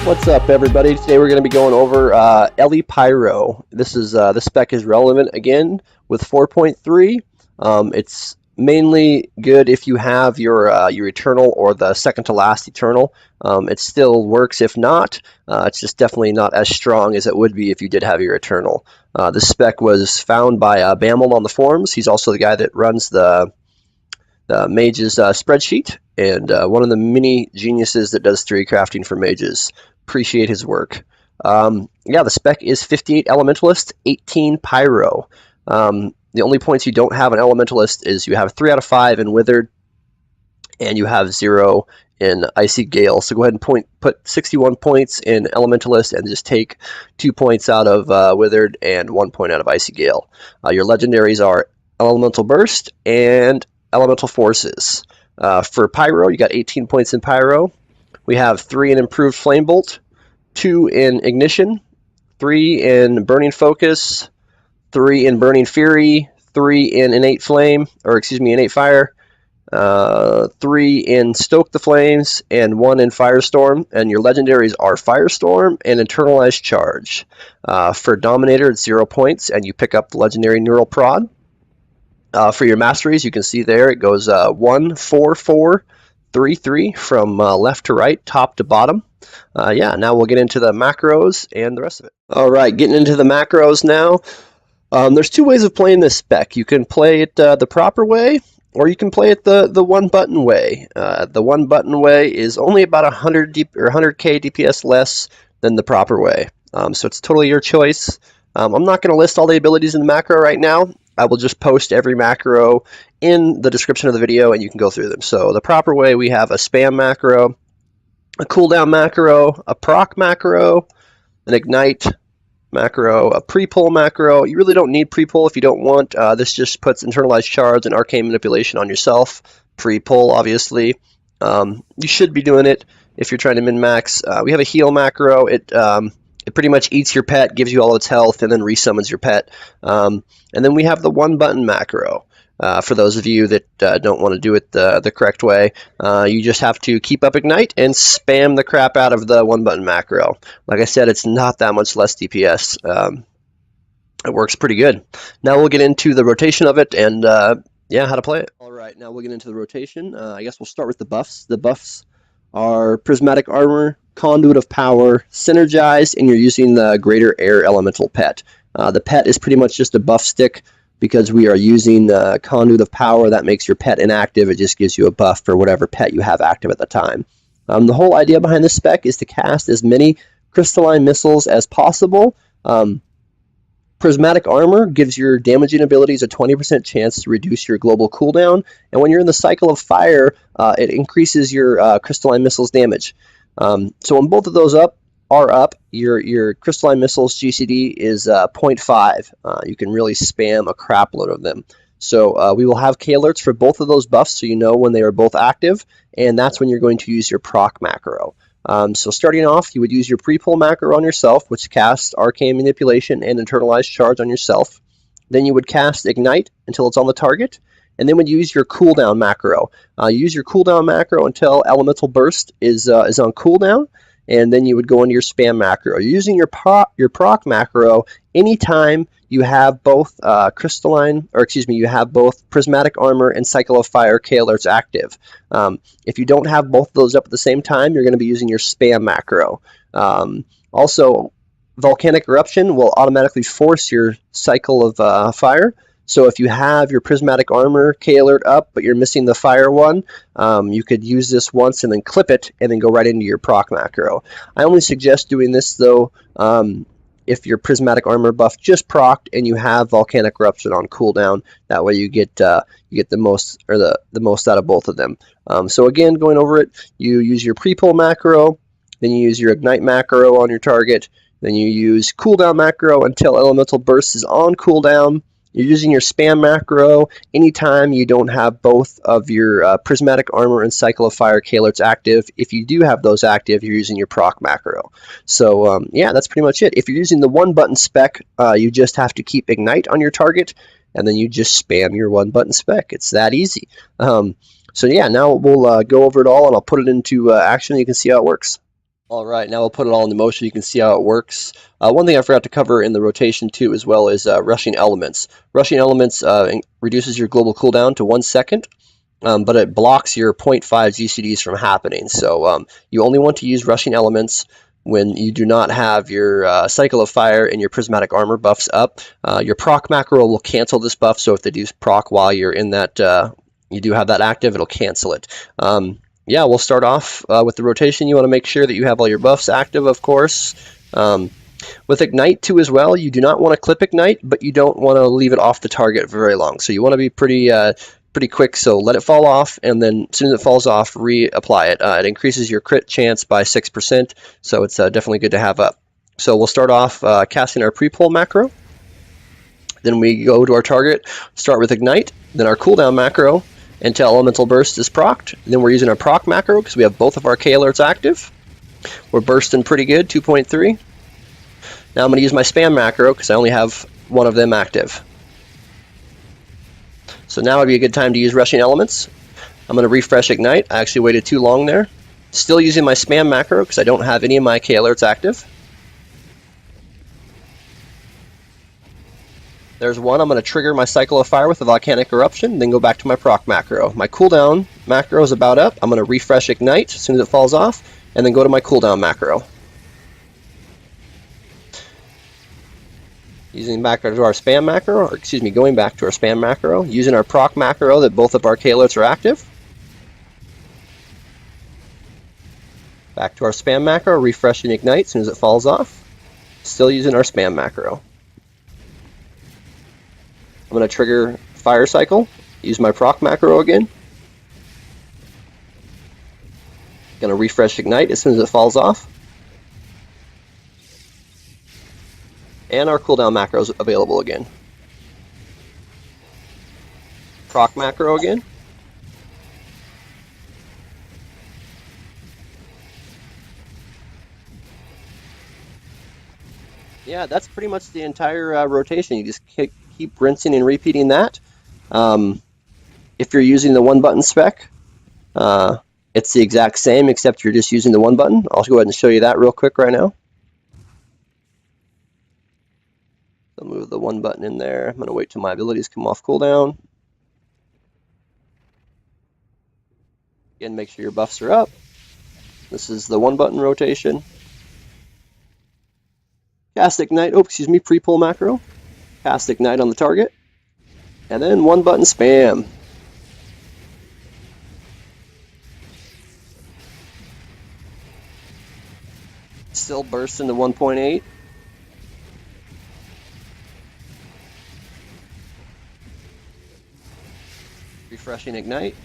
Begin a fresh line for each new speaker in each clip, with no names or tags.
What's up, everybody? Today we're going to be going over Pyro. This spec is relevant again with 4.3. It's mainly good if you have your Eternal or the second to last Eternal. It still works if not. It's just definitely not as strong as it would be if you did have your Eternal. This spec was found by Bamel on the forums. He's also the guy that runs the mages spreadsheet, and one of the many geniuses that does 3 crafting for mages. Appreciate his work. Yeah, the spec is 58 Elementalist, 18 Pyro. The only points you don't have an Elementalist is you have 3 out of 5 in Withered, and you have 0 in Icy Gale. So go ahead and put 61 points in Elementalist and just take 2 points out of Withered and 1 point out of Icy Gale. Your legendaries are Elemental Burst and Elemental Forces. For Pyro, you got 18 points in Pyro. We have 3 in Improved Flamebolt, 2 in Ignition, 3 in Burning Focus, 3 in Burning Fury, 3 in Innate Flame, Innate Fire, 3 in Stoke the Flames, and 1 in Firestorm. And your legendaries are Firestorm and Internalize Charge. For Dominator, it's 0 points, and you pick up the legendary Neural Prod. For your masteries, you can see there it goes 1, 4, 4, 3, 3 from left to right, top to bottom. Yeah, now we'll get into the macros and the rest of it. All right, getting into the macros now. There's 2 ways of playing this spec. You can play it the proper way, or you can play it the one button way. The one button way is only about 100k DPS less than the proper way. So it's totally your choice. I'm not going to list all the abilities in the macro right now. I will just post every macro in the description of the video and you can go through them. So the proper way, we have a spam macro, a cooldown macro, a proc macro, an ignite macro, a pre-pull macro. You really don't need pre-pull if you don't want. This just puts Internalize Charge and Arcane Manipulation on yourself. Pre-pull, obviously. You should be doing it if you're trying to min-max. We have a heal macro. It pretty much eats your pet, gives you all its health, and then resummons your pet. And then we have the one button macro. For those of you that don't want to do it the correct way, you just have to keep up Ignite and spam the crap out of the one button macro. Like I said, it's not that much less DPS. It works pretty good. Now we'll get into the rotation of it and yeah, how to play it. All right, now we'll get into the rotation. I guess we'll start with the buffs. The buffs are Prismatic Armor, Conduit of Power, Synergized, and you're using the Greater Air Elemental pet. The pet is pretty much just a buff stick because we are using the Conduit of Power. That makes your pet inactive. It just gives you a buff for whatever pet you have active at the time. The whole idea behind this spec is to cast as many Crystalline Missiles as possible. Prismatic Armor gives your damaging abilities a 20% chance to reduce your global cooldown, and when you're in the cycle of fire, it increases your Crystalline Missiles damage. So when both of those are up, your Crystalline Missiles GCD is 0.5. You can really spam a crap load of them. So we will have K-alerts for both of those buffs so you know when they are both active, and that's when you're going to use your Proc Macro. So starting off, you would use your pre-pull macro on yourself, which casts Arcane Manipulation and Internalize Charge on yourself. Then you would cast Ignite until it's on the target, and then would use your cooldown macro. Use your cooldown macro until Elemental Burst is on cooldown, and then you would go into your spam macro. You're using your proc macro anytime you have both you have both Prismatic Armor and Cycle of Fire K-alerts active. If you don't have both of those up at the same time, you're going to be using your spam macro. Also, Volcanic Eruption will automatically force your Cycle of Fire. So if you have your Prismatic Armor K-alert up, but you're missing the Fire one, you could use this once and then clip it, and then go right into your Proc Macro. I only suggest doing this, though, if your Prismatic Armor buff just procced and you have Volcanic Eruption on cooldown. That way you get the most out of both of them. So again, going over it, you use your pre-pull macro, then you use your Ignite macro on your target, then you use cooldown macro until Elemental Burst is on cooldown. You're using your spam macro anytime you don't have both of your Prismatic Armor and Cycle of Fire K-alerts active. If you do have those active, you're using your Proc Macro. So yeah, that's pretty much it. If you're using the one button spec, you just have to keep Ignite on your target, and then you just spam your one button spec. It's that easy. So yeah, now we'll go over it all, and I'll put it into action. You can see how it works. All right, now we'll put it all into motion. You can see how it works. One thing I forgot to cover in the rotation too as well is rushing elements. Rushing elements reduces your global cooldown to 1 second, but it blocks your 0.5 GCDs from happening. So you only want to use rushing elements when you do not have your Cycle of Fire and your Prismatic Armor buffs up. Your Proc Macro will cancel this buff, so if they do proc while you're in that, you do have that active, it'll cancel it. Yeah, we'll start off with the rotation. You want to make sure that you have all your buffs active, of course. With Ignite too as well, you do not want to clip Ignite, but you don't want to leave it off the target for very long. So you want to be pretty quick, so let it fall off, and then as soon as it falls off, reapply it. It increases your crit chance by 6%, so it's definitely good to have up. So we'll start off casting our pre-pull macro. Then we go to our target, start with Ignite, then our cooldown macro, until Elemental Burst is procced. Then we're using our Proc Macro because we have both of our K alerts active. We're bursting pretty good, 2.3. Now I'm going to use my Spam Macro because I only have one of them active. So now would be a good time to use Rushing Elements. I'm going to refresh Ignite. I actually waited too long there. Still using my Spam Macro because I don't have any of my K alerts active. There's one. I'm going to trigger my Cycle of Fire with a Volcanic Eruption, then go back to my Proc Macro. My cooldown macro is about up. I'm going to refresh Ignite as soon as it falls off, and then go to my cooldown macro. Using back to our Spam Macro, or excuse me, going back to our Spam Macro, using our Proc Macro that both of our K alerts are active. Back to our Spam Macro, refreshing Ignite as soon as it falls off. Still using our Spam Macro. I'm going to trigger Fire Cycle, use my Proc Macro again. Going to refresh Ignite as soon as it falls off. And our cooldown macro is available again. Proc Macro again. Yeah, that's pretty much the entire rotation. You just keep rinsing and repeating that. If you're using the one button spec, it's the exact same except you're just using the one button. I'll go ahead and show you that real quick right now. I'll move the one button in there. I'm going to wait till my abilities come off cooldown. Again, make sure your buffs are up. This is the one button rotation. Cast Ignite, pre-pull macro. Cast Ignite on the target. And then one button spam. Still bursts into 1.8. Refreshing Ignite.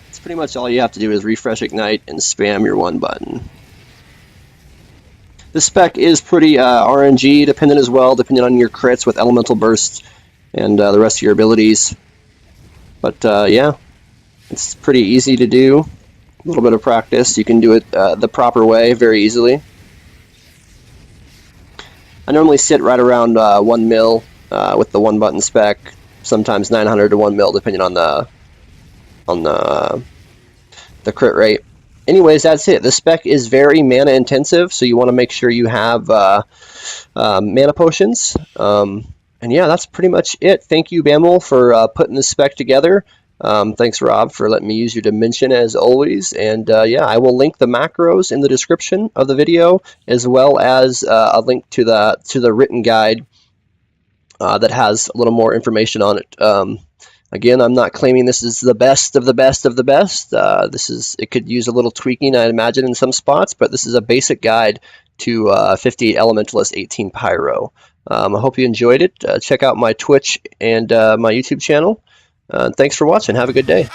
It's pretty much all you have to do is refresh Ignite and spam your one button. The spec is pretty RNG dependent as well, depending on your crits with Elemental Bursts and the rest of your abilities. But yeah, it's pretty easy to do. A little bit of practice, you can do it the proper way very easily. I normally sit right around 1 mil with the one button spec, sometimes 900 to 1 mil depending on the crit rate. Anyways, that's it. The spec is very mana intensive, so you want to make sure you have mana potions. And yeah, that's pretty much it. Thank you, Bamel, for putting this spec together. Thanks, Rob, for letting me use your dimension as always. And yeah, I will link the macros in the description of the video, as well as a link to the written guide that has a little more information on it. Again, I'm not claiming this is the best of the best of the best. It could use a little tweaking, I imagine, in some spots, but this is a basic guide to 58 Elementalist 18 Pyro. I hope you enjoyed it. Check out my Twitch and my YouTube channel. Thanks for watching. Have a good day.